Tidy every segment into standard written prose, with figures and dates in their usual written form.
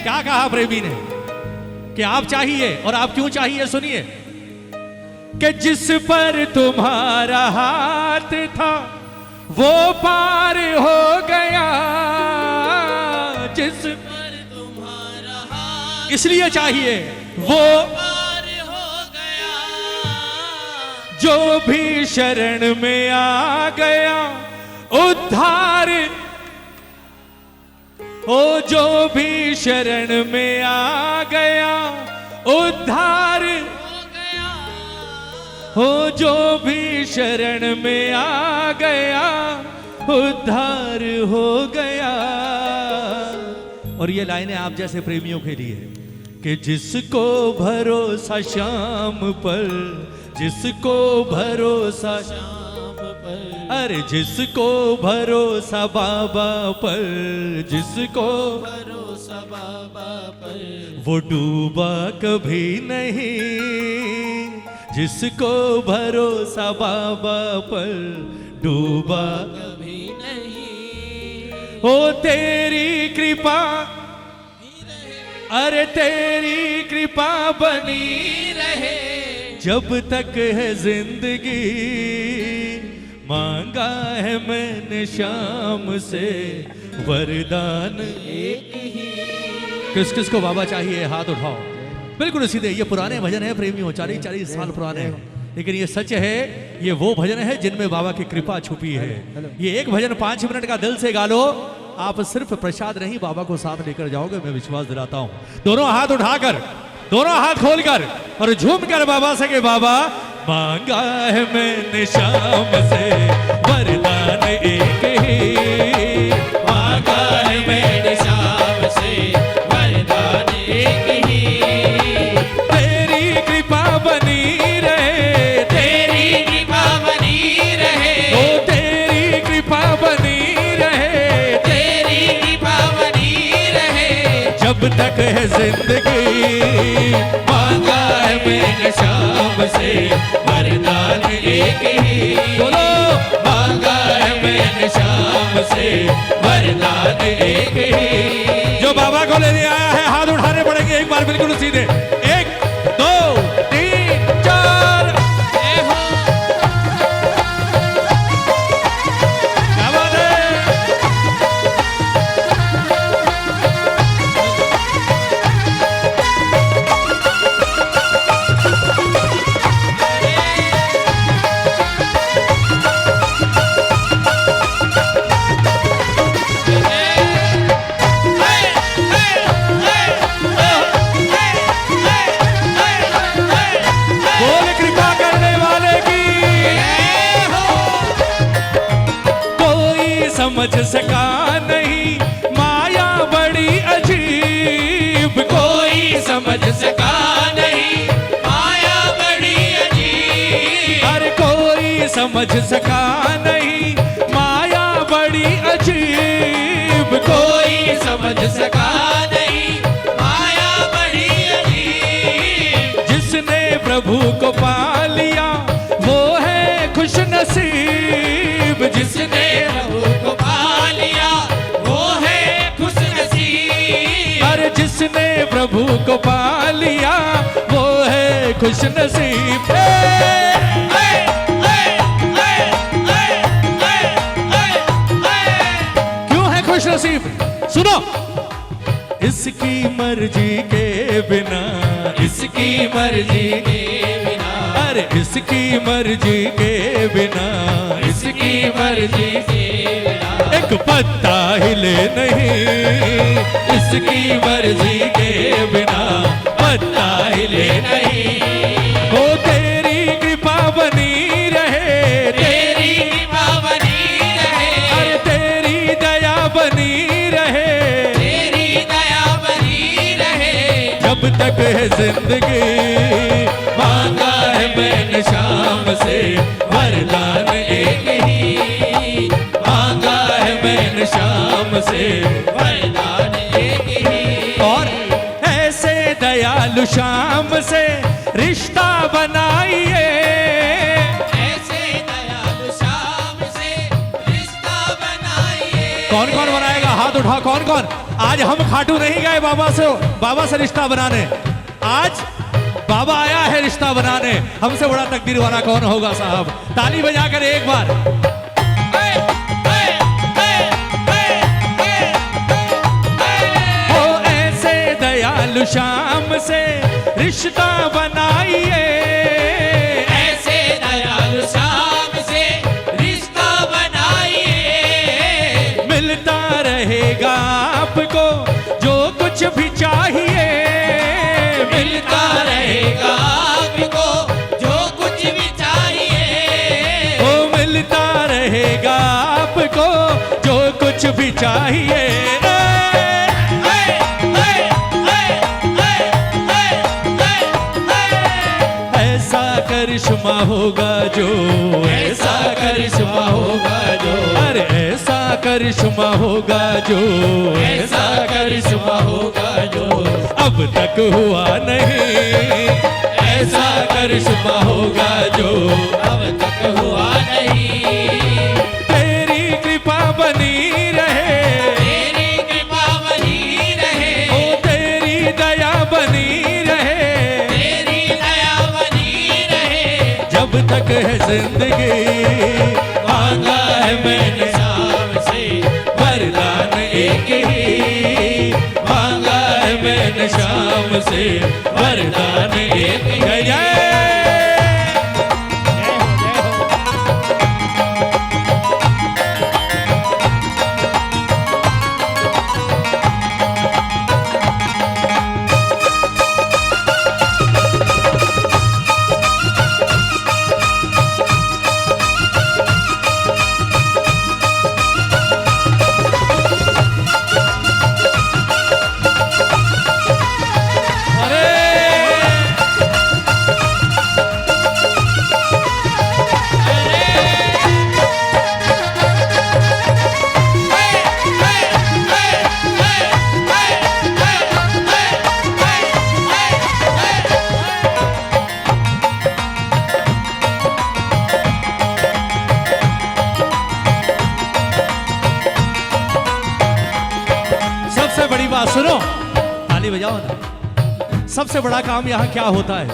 क्या कहा प्रेमी ने कि आप चाहिए और आप क्यों चाहिए, सुनिए। कि जिस पर तुम्हारा हाथ था वो पार हो गया, जिस पर तुम्हारा हाथ इसलिए चाहिए वो पार हो गया, जो भी शरण में आ गया उद्धार, ओ जो भी शरण में आ गया उद्धार हो, जो भी शरण में आ गया उद्धार हो गया। और ये लाइनें आप जैसे प्रेमियों के लिए कि जिसको भरोसा शाम पर, जिसको भरोसा शाम पर, अरे जिसको भरोसा बाबा पर, जिसको भरोसा बाबा पर, वो डूबा कभी नहीं, जिसको भरोसा बाबा पर डूबा कभी नहीं। हो तेरी कृपा, अरे तेरी कृपा बनी रहे जब तक है जिंदगी, मांगा है मैंने शाम से वरदान एक ही। किस किस को बाबा चाहिए, हाथ उठाओ। बिल्कुल सीधे, ये पुराने भजन है प्रेमियों, 40-40 साल पुराने हैं, लेकिन ये सच है, ये वो भजन है जिनमें बाबा की कृपा छुपी है। ये एक भजन 5 मिनट का दिल से गा लो, आप सिर्फ प्रसाद नहीं बाबा को साथ लेकर जाओगे, मैं विश्वास दिलाता हूं। दोनों हाथ उठाकर, दोनों हाथ खोलकर और झूम कर बाबा से, के बाबा मांगा है मैंने शाम से वरदान एक ही, मांगा है मैंने शाम से वरदान एक ही, तेरी कृपा बनी रहे, तेरी कृपा बनी रहे, ओ तेरी कृपा बनी रहे, तेरी कृपा बनी रहे जब तक है जिंदगी, मांगा है मैंने शाम से वरदान एक ही, बोलो मांगा है मैंने शाम से वरदान एक ही। जो बाबा को लेने आया है हाथ उठाने पड़ेंगे एक बार, बिल्कुल सीधे, 1 2 3 4। क्या बात है, समझ सका नहीं माया बड़ी अजीब, कोई समझ सका नहीं माया बड़ी अजीब, हर कोई समझ सका नहीं माया बड़ी अजीब, कोई समझ सका नहीं माया बड़ी अजीब, जिसने प्रभु को पा लिया वो है खुश नसीब, जिसने प्रभु को पा लिया वो है खुश नसीब, अरे जिसने प्रभु को पा लिया वो है खुश नसीब। क्यों है खुश नसीब, सुनो। इसकी मर्जी के बिना, इसकी मर्जी के बिना, अरे इसकी मर्जी के बिना, इसकी मर्जी के बिना एक पत्ता हिले नहीं, इसकी मर्जी के बिना पत्ता हिले नहीं, ओ तेरी कृपा बनी रहे, तेरी कृपा बनी रहे, अरे तेरी दया बनी रहे, तेरी दया बनी रहे जब तक है जिंदगी, मांगा है मैंने शाम से वरदान एक ही, मांगा है मैंने शाम से वरदान एक ही, और ऐसे दयालु शाम से रिश्ता बनाइए, ऐसे दयालु शाम से रिश्ता बनाइए। कौन कौन बनाएगा, हाथ उठा, कौन कौन आज हम खाटू नहीं गए बाबा से रिश्ता बनाने, आज बाबा आया है रिश्ता बनाने। हमसे बड़ा तकदीर वाला कौन होगा साहब? ताली बजाकर एक बार। ओ ऐसे दयालु श्याम से रिश्ता बनाइए, ऐसे दयालु श्याम से रिश्ता बनाइए। मिलता रहेगा आपको जो कुछ भी चाहिए, मिलता रहेगा आपको जो कुछ भी चाहिए। ओ मिलता रहेगा आपको जो कुछ भी चाहिए। ऐसा करिश्मा होगा जो, ऐसा करिश्मा होगा जो, अरे ऐसा करिश्मा होगा जो, ऐसा करिश्मा होगा जो अब तक हुआ नहीं। ऐसा करिश्मा होगा जो अब तक हुआ नहीं। तेरी कृपा बनी रहे, तेरी कृपा बनी रहे, ओ तेरी दया बनी रहे, तेरी दया बनी रहे। जब तक है जिंदगी मांगा है मैंने शाम से वरदान एक ही, मांगा है मैंने शाम से वरदान एक ही। जय जय। सबसे बड़ी बात सुनो, ताली बजाओ ना। सबसे बड़ा काम यहाँ क्या होता है?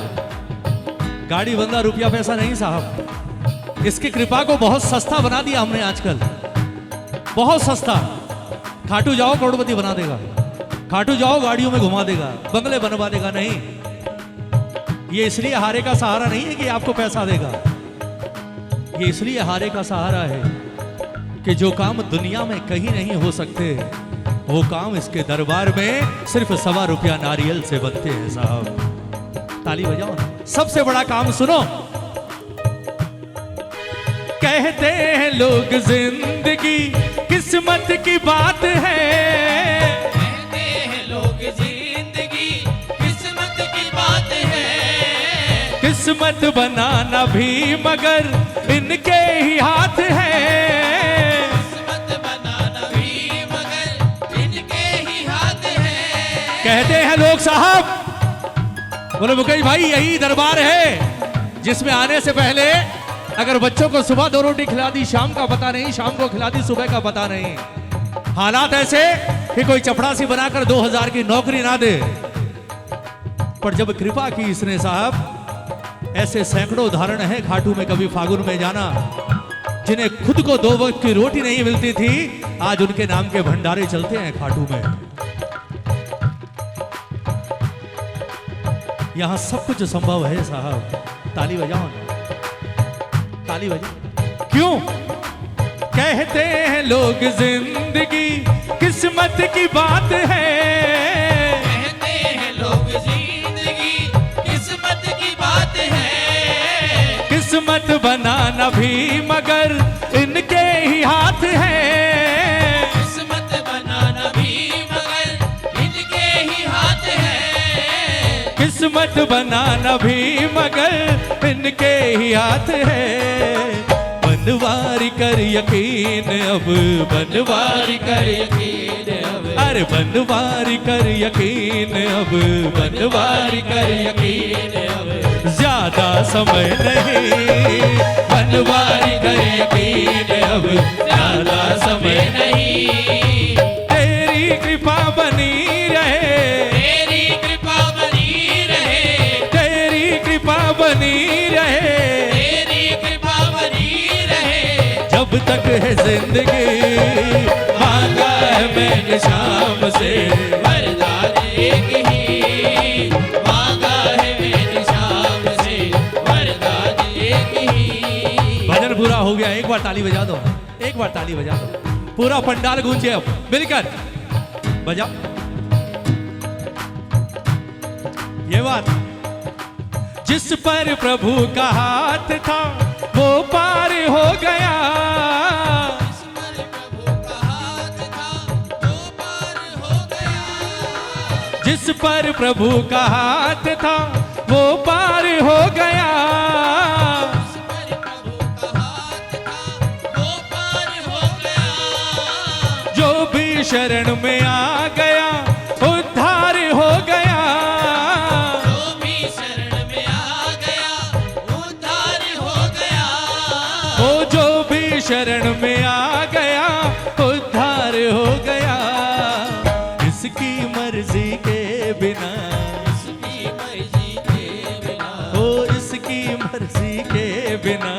गाड़ी बंदा रुपया पैसा नहीं साहब, इसकी कृपा को बहुत सस्ता बना दिया हमने आजकल, बहुत सस्ता। खाटू जाओ करोड़पति बना देगा, खाटू जाओ गाड़ियों में घुमा देगा, बंगले बनवा देगा। नहीं, ये इसलिए हारे का सहारा नहीं है कि आपको पैसा देगा, ये इसलिए हारे का सहारा है कि जो काम दुनिया में कहीं नहीं हो सकते वो काम इसके दरबार में सिर्फ ₹1.25 नारियल से बनते हैं साहब। ताली बजाओ ना। सबसे बड़ा काम सुनो, कहते हैं लोग जिंदगी किस्मत की बात है, कहते हैं लोग जिंदगी किस्मत की बात है। किस्मत बनाना भी मगर इनके ही हाथ है, किस्मत बनाना भी मगर इनके ही हाथ है। कहते हैं लोग साहब। बोले मुकेश भाई यही दरबार है जिसमें आने से पहले अगर बच्चों को सुबह 2 रोटी खिला दी, शाम का पता नहीं, शाम को खिला दी, सुबह का पता नहीं। हालात ऐसे कि कोई चपड़ासी बनाकर 2000 की नौकरी ना दे। पर जब कृपा की इसने साहब, ऐसे सैकड़ों उदाहरण है खाटू में कभी फागुन में जाना, जिन्हें खुद को 2 वक्त की रोटी नहीं मिलती थी, आज उनके नाम के भंडारे चलते हैं खाटू में। यहां सब कुछ संभव है साहब। ताली बजाओ ना, ताली बजाओ। क्यों? कहते हैं लोग जिंदगी किस्मत की बात है, कहते हैं लोग जिंदगी किस्मत की बात है। किस्मत बनाना भी मगर इनके ही हाथ है, किस्मत बनाना भी मगर इनके ही हाथ है। किस्मत बनाना भी मगर इनके ही हाथ है। बनवारी कर यकीन अब, बनवारी कर यकीन अब, अरे बनवारी कर यकीन अब, बनवारी कर यकीन अब, ज्यादा समय नहीं, बनवारी कर यकीन अब, ज्यादा समय नहीं। तेरी कृपा तक है जिंदगी। मांगा है मैंने शाम से वरदान एक ही, मांगा है मैंने शाम से वरदान एक ही। भजन पूरा हो गया, एक बार ताली बजा दो, एक बार ताली बजा दो, पूरा पंडाल गूंजे अब मिलकर बजाओ। ये बात, जिस पर प्रभु का हाथ था वो पार हो गया, जिस पर प्रभु का हाथ था वो पार हो गया, जिस पर प्रभु का हाथ था वो पार हो गया। जिस पर प्रभु का हाथ था वो पार हो गया, जो भी शरण में आ गया उद्धार हो गया, जो भी शरण में आ गया उद्धार हो गया। वो जो भी शरण में आ गया उद्धार हो गया। इसकी मर्जी के बिना, इसकी मर्जी के बिना, ओ इसकी मर्जी के बिना,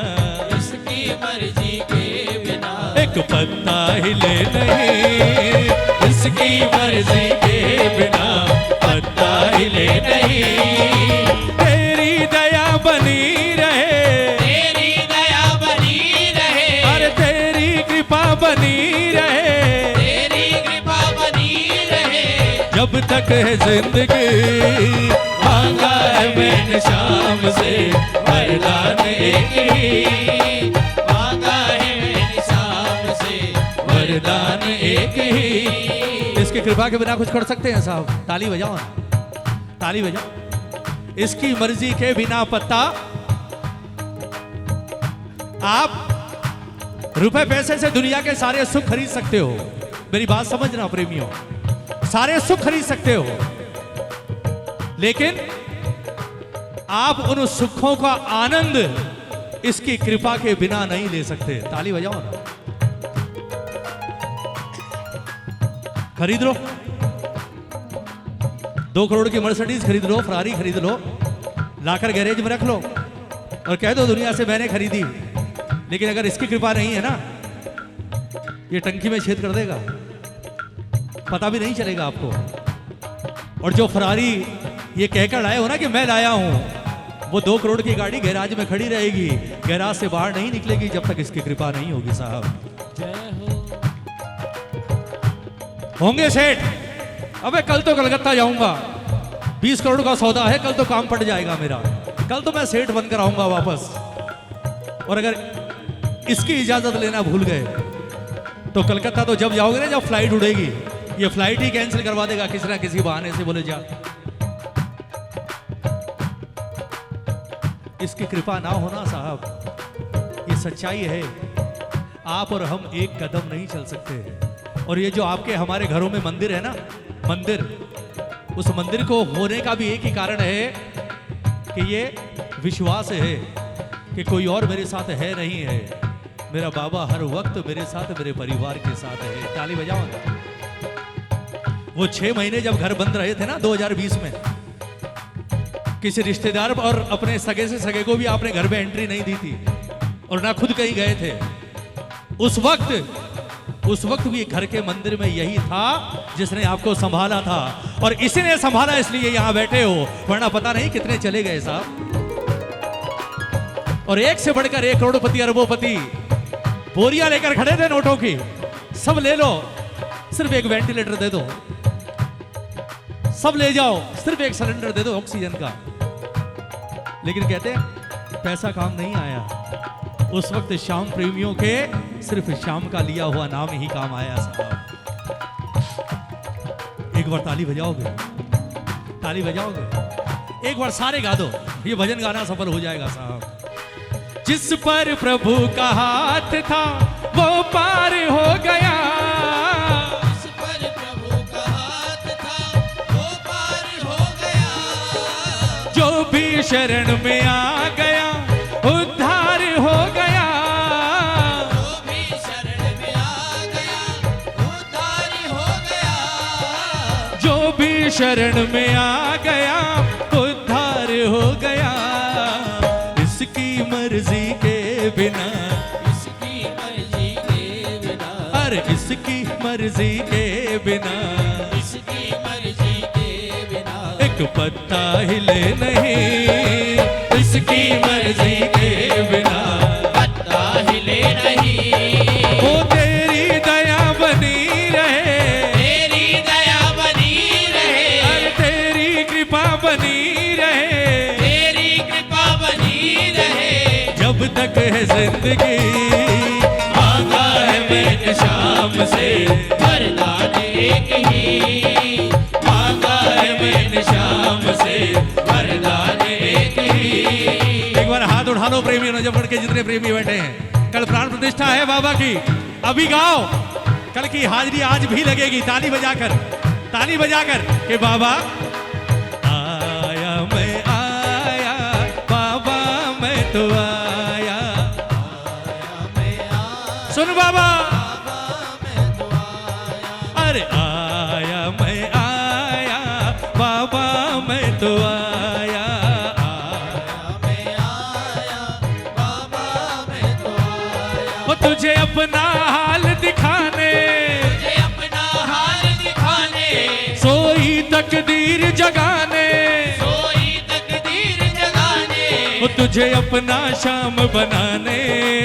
इसकी मर्जी के बिना एक पत्ता हिले नहीं, इसकी मर्जी के बिना पत्ता हिले नहीं। तेरी दया बनी रहे, तेरी दया बनी रहे, अरे तेरी कृपा बनी रहे, तेरी कृपा बनी रहे। जब तक है जिंदगी। मांगा है मैंने शाम से वरदान एक ही, मांगा है मैंने शाम से वरदान एक ही। इसकी कृपा के बिना कुछ कर सकते हैं साहब? ताली बजाओ ना, ताली बजाओ। इसकी मर्जी के बिना पत्ता, आप रुपए पैसे से दुनिया के सारे सुख खरीद सकते हो, मेरी बात समझना प्रेमियों, सारे सुख खरीद सकते हो, लेकिन आप उन सुखों का आनंद इसकी कृपा के बिना नहीं ले सकते। ताली बजाओ ना। खरीद लो, 2 करोड़ की मर्सिडीज खरीद लो, फरारी खरीद लो, लाकर गैरेज में रख लो और कह दो दुनिया से मैंने खरीदी, लेकिन अगर इसकी कृपा नहीं है ना, ये टंकी में छेद कर देगा, पता भी नहीं चलेगा आपको। और जो फरारी ये कहकर लाए हो ना कि मैं लाया हूं, वो 2 करोड़ की गाड़ी गैराज में खड़ी रहेगी, गैराज से बाहर नहीं निकलेगी जब तक इसकी कृपा नहीं होगी साहब। जय हो। होंगे सेठ, अबे कल तो कलकत्ता जाऊंगा, 20 करोड़ का सौदा है, कल तो काम पड़ जाएगा मेरा, कल तो मैं सेठ बनकर आऊंगा वापस। और अगर इसकी इजाजत लेना भूल गए तो कलकत्ता तो जब जाओगे ना, जब फ्लाइट उड़ेगी, ये फ्लाइट ही कैंसिल करवा देगा किसी ना किसी बहाने से, बोले जा। इसकी कृपा ना होना साहब, ये सच्चाई है, आप और हम एक कदम नहीं चल सकते। और ये जो आपके हमारे घरों में मंदिर है ना, मंदिर, उस मंदिर को होने का भी एक ही कारण है कि ये विश्वास है कि कोई और मेरे साथ है नहीं है, मेरा बाबा हर वक्त मेरे साथ, मेरे परिवार के साथ है। ताली बजाओ ना। वो 6 महीने जब घर बंद रहे थे ना 2020 में, किसी रिश्तेदार और अपने सगे से सगे को भी आपने घर में एंट्री नहीं दी थी और ना खुद कहीं गए थे। उस वक्त भी घर के मंदिर में यही था जिसने आपको संभाला था, और इसी ने संभाला इसलिए यहां बैठे हो, वरना पता नहीं कितने चले गए साहब। और एक से बढ़कर एक करोड़पति अरबोपति बोरियां लेकर खड़े थे नोटों की, सब ले लो, सिर्फ एक वेंटिलेटर दे दो, सब ले जाओ, सिर्फ एक सिलेंडर दे दो ऑक्सीजन का। लेकिन कहते हैं पैसा काम नहीं आया। उस वक्त शाम प्रेमियों के सिर्फ शाम का लिया हुआ नाम ही काम आया साहब। एक बार ताली बजाओगे, ताली बजाओगे, एक बार सारे गा दो, ये भजन गाना सफल हो जाएगा साहब। जिस पर प्रभु का हाथ था वो पार हो गया, जिस पर प्रभु का हाथ था वो पार हो गया, जो भी शरण में आ गया उद्धार हो गया, जो भी शरण में आ गया उद्धार हो गया, जो भी शरण में आ गया उद्धार हो गया। इसकी मर्जी के बिना, इसकी मर्जी मर्जी के बिना, इसकी मर्जी के बिना एक पत्ता हिले नहीं, इसकी मर्जी के बिना पत्ता हिले नहीं। वो तेरी दया बनी रहे, तेरी दया बनी रहे, अरे तेरी कृपा बनी रहे, तेरी कृपा बनी रहे। जब तक है जिंदगी मांगा है मैंने शाम से, वरदान एक ही मांगा है मैंने शाम से, वरदान एक ही। एक बार हाथ उठा लो प्रेमी नजफगढ़ के जितने प्रेमी बैठे हैं। कल प्राण प्रतिष्ठा है बाबा की, अभी गाओ, कल की हाजिरी आज भी लगेगी। ताली बजाकर, ताली बजाकर के बाबा आया, मैं आया, बाबा मैं तो आया। सुन बाबा, अरे आया मैं आया, बाबा मैं तो आया। वो तुझे अपना हाल दिखाने, तुझे अपना हाल दिखाने, सोई तकदीर जगाने, सोई तकदीर जगाने। वो तुझे अपना शाम बनाने,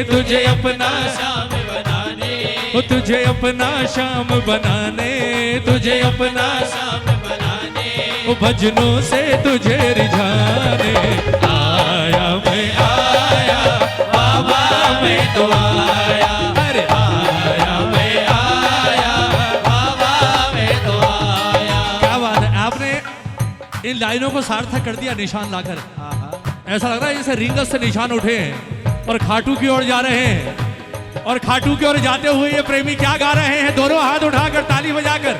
तुझे अपना शाम बनाने, वो तुझे अपना शाम बनाने, तुझे अपना शाम बनाने। वो भजनों से तुझे रिझाने। आया मैं आया, बाबा मैं तो आया। अरे आया मैं आया, बाबा मैं तो आया। क्या बात है, आपने इन लाइनों को सार्थक कर दिया निशान लाकर। ऐसा लग रहा है जैसे रिंगस से निशान उठे हैं और खाटू की ओर जा रहे हैं। और खाटू की ओर जाते हुए ये प्रेमी क्या गा रहे हैं, दोनों हाथ उठाकर ताली बजाकर।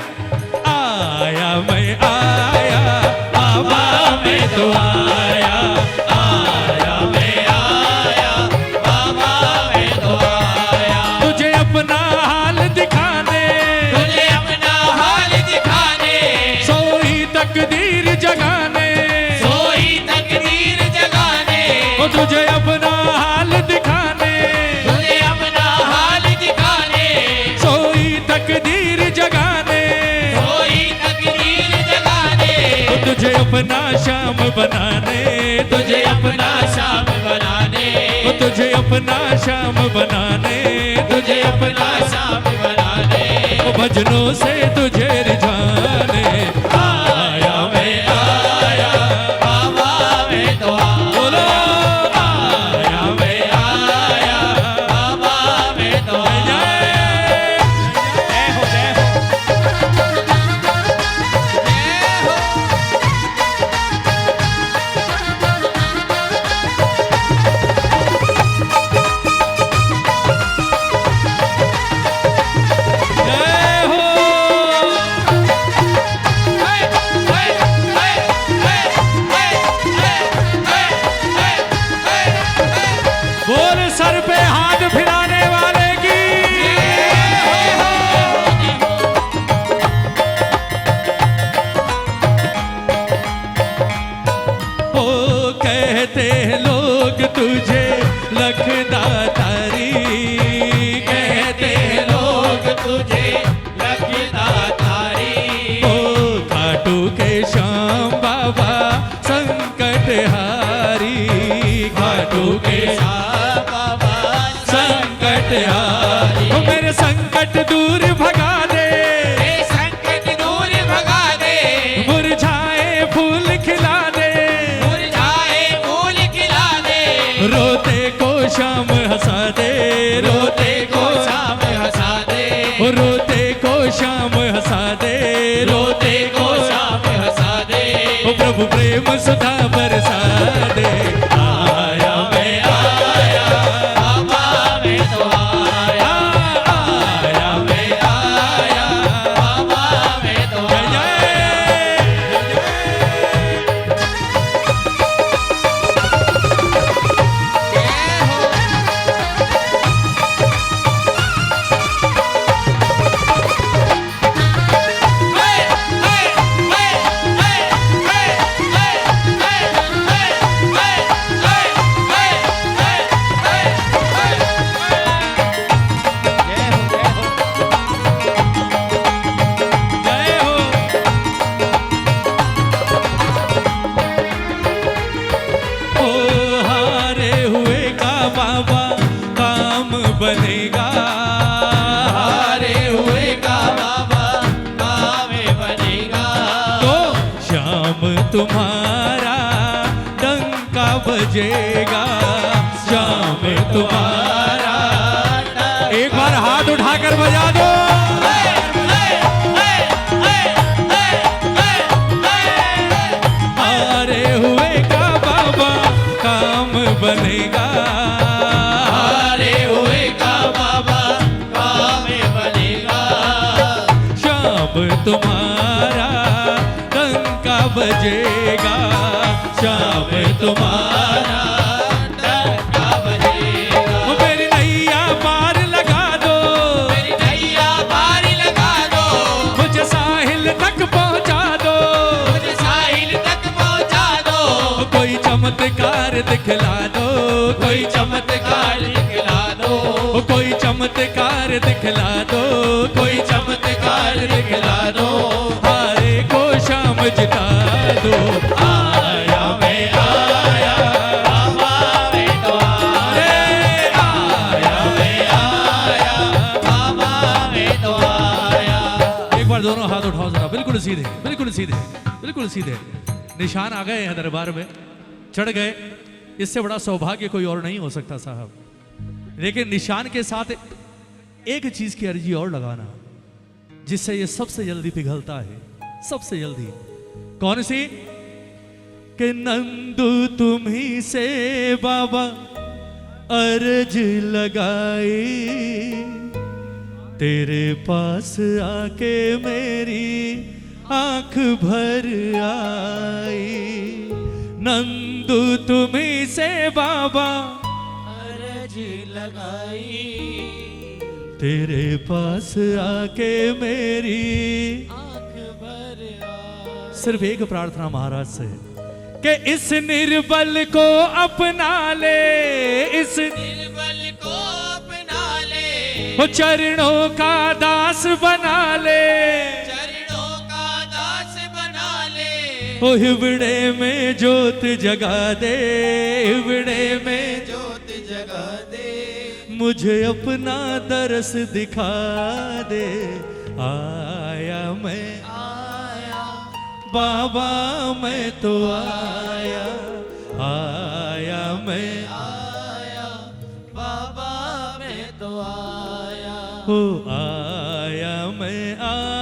आया मैं आया, बाबा मैं तो आया। आया मैं आया, बाबा मैं तो आया। तुझे अपना हाल दिखाने, तुझे अपना हाल दिखाने, सोई तकदीर जगाने, सोई तकदीर जगाने। वो तुझे अपना हाल दिखाने, तुझे अपना हाल दिखाने, सोई तकदीर जगाने, सोई तकदीर जगाने। वो तुझे अपना शाम बनाने, तुझे अपना शाम बनाने, वो तुझे अपना शाम बनाने, तुझे अपना शाम बनाने। वो भजनों से तुझे रिझाने। आया मैं आया, बाबा मैं तो आया। बोलो आया मैं आया, बाबा मैं तो आया। जय हो जय हो। जय हो। बोल सर पे हाथ फिराने वाले की। ओ कहते हैं लोग तुझे लखदातारी, कहते हैं लोग तुझे लगता तारी। ओ खाटू के श्याम बाबा संकट हारी, खाटू के बाबा संकट हारी। ओ मेरे संकट दूर भगा दे, संकट दूर भगा दे, मुरझाए फूल खिला दे, मुरझाए फूल खिला दे। रोते को शाम हंसा दे, रोते को शाम हंसा दे, रोते को शाम हंसा दे, रोते को शाम हंसा दे। ओ प्रभु प्रेम सुधा बरसा दे। आया मैं आया, बाबा मैं तो आया। आया मैं आया, बाबा मैं तो जय आया। जय। तुम्हारा डंका बजेगा, शाम तुम्हारा। एक बार हाथ उठाकर बजा दो। हारे हुए का बाबा काम बनेगा, हारे हुए का बाबा काम बनेगा, शाम तुम्हारा डंका बजेगा, शाम तुम्हारा डंका बजेगा। मेरी नैया पार लगा दो, मेरी नैया पार लगा दो, मुझे साहिल तक पहुंचा दो, मुझे साहिल तक पहुंचा दो, कोई चमत्कार दिखला दो, कोई चमत्कार दिखला दो, कोई चमत्कार दिखला दो, कोई चमत्कार दिखला दो। हारे को शाम जिता दो। आया मैं आया, बाबा मैं तो आया, आया मैं आया, बाबा मैं तो आया। एक बार दोनों हाथ उठाओ जरा, बिल्कुल सीधे, बिल्कुल सीधे, बिल्कुल सीधे। निशान आ गए हैं दरबार में, चढ़ गए। इससे बड़ा सौभाग्य कोई और नहीं हो सकता साहब। लेकिन निशान के साथ एक चीज की अर्जी और लगाना, जिससे ये सबसे जल्दी पिघलता है, सबसे जल्दी। कौन सी? कि नंदू तुम्ही से बाबा अर्ज लगाई, तेरे पास आके मेरी आंख भर आई। नंदू तुम्ही से बाबा अर्ज लगाई, तेरे पास आके मेरी। आंख भर आई। सिर्फ एक प्रार्थना महाराज से कि इस निर्बल को अपना ले, इस निर्बल को अपना ले, वो चरणों का दास बना ले, चरणों का दास बना ले, ओ हिवड़े में जोत जगा दे, हिवड़े में ज्योत जगा दे, मुझे अपना दरस दिखा दे। आया मैं आया बाबा मैं तो आया, आया मैं आया, बाबा मैं तो आया, हो आया मैं आया।